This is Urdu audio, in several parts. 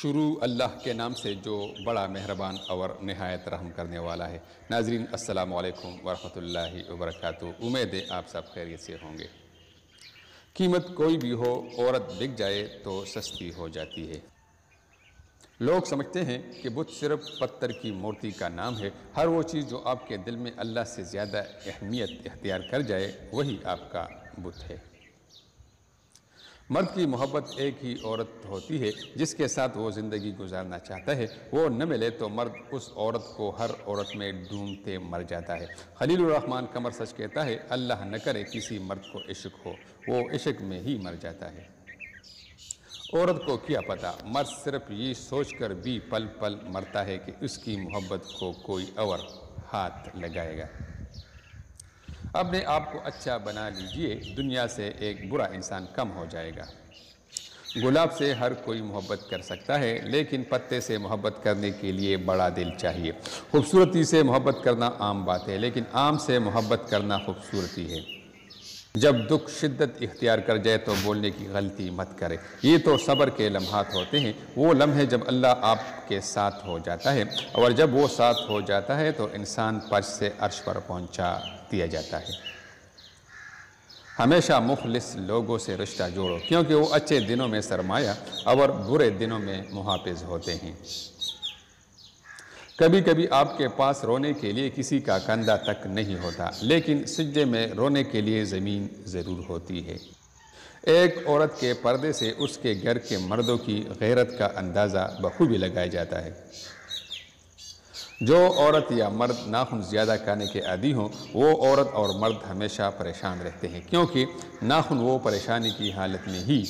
شروع اللہ کے نام سے جو بڑا مہربان اور نہایت رحم کرنے والا ہے۔ ناظرین السلام علیکم ورحمۃ اللہ وبرکاتہ۔ امید ہے آپ سب خیریت سے ہوں گے۔ قیمت کوئی بھی ہو، عورت بک جائے تو سستی ہو جاتی ہے۔ لوگ سمجھتے ہیں کہ بت صرف پتھر کی مورتی کا نام ہے۔ ہر وہ چیز جو آپ کے دل میں اللہ سے زیادہ اہمیت اختیار کر جائے وہی آپ کا بت ہے۔ مرد کی محبت ایک ہی عورت ہوتی ہے جس کے ساتھ وہ زندگی گزارنا چاہتا ہے۔ وہ نہ ملے تو مرد اس عورت کو ہر عورت میں ڈھونڈتے مر جاتا ہے۔ خلیل الرحمن قمر سچ کہتا ہے، اللہ نہ کرے کسی مرد کو عشق ہو، وہ عشق میں ہی مر جاتا ہے۔ عورت کو کیا پتہ، مرد صرف یہ سوچ کر بھی پل پل مرتا ہے کہ اس کی محبت کو کوئی اور ہاتھ لگائے گا۔ اپنے آپ کو اچھا بنا لیجئے، دنیا سے ایک برا انسان کم ہو جائے گا۔ گلاب سے ہر کوئی محبت کر سکتا ہے، لیکن پتے سے محبت کرنے کے لیے بڑا دل چاہیے۔ خوبصورتی سے محبت کرنا عام بات ہے، لیکن عام سے محبت کرنا خوبصورتی ہے۔ جب دکھ شدت اختیار کر جائے تو بولنے کی غلطی مت کرے۔ یہ تو صبر کے لمحات ہوتے ہیں، وہ لمحے جب اللہ آپ کے ساتھ ہو جاتا ہے، اور جب وہ ساتھ ہو جاتا ہے تو انسان فرش سے عرش پر پہنچا دیا جاتا ہے۔ ہمیشہ مخلص لوگوں سے رشتہ جوڑو، کیونکہ وہ اچھے دنوں میں سرمایہ اور برے دنوں میں محافظ ہوتے ہیں۔ کبھی کبھی آپ کے پاس رونے کے لیے کسی کا کندھا تک نہیں ہوتا، لیکن سجدے میں رونے کے لیے زمین ضرور ہوتی ہے۔ ایک عورت کے پردے سے اس کے گھر کے مردوں کی غیرت کا اندازہ بخوبی لگایا جاتا ہے۔ جو عورت یا مرد ناخن زیادہ کاٹنے کے عادی ہوں، وہ عورت اور مرد ہمیشہ پریشان رہتے ہیں، کیونکہ ناخن وہ پریشانی کی حالت میں ہی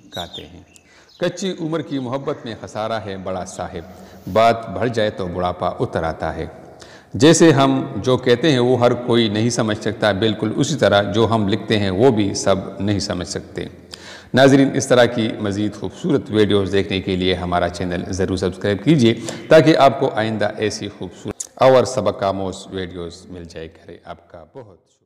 کاٹتے ہیں۔ کچی عمر کی محبت میں خسارہ ہے بڑا صاحب، بات بڑھ جائے تو بڑھاپا اتر آتا ہے۔ جیسے ہم جو کہتے ہیں وہ ہر کوئی نہیں سمجھ سکتا، بالکل اسی طرح جو ہم لکھتے ہیں وہ بھی سب نہیں سمجھ سکتے۔ ناظرین، اس طرح کی مزید خوبصورت ویڈیوز دیکھنے کے لیے ہمارا چینل ضرور سبسکرائب کیجیے، تاکہ آپ کو آئندہ ایسی خوبصورت اور سبق آموز ویڈیوز مل جائے کرے۔ آپ کا بہت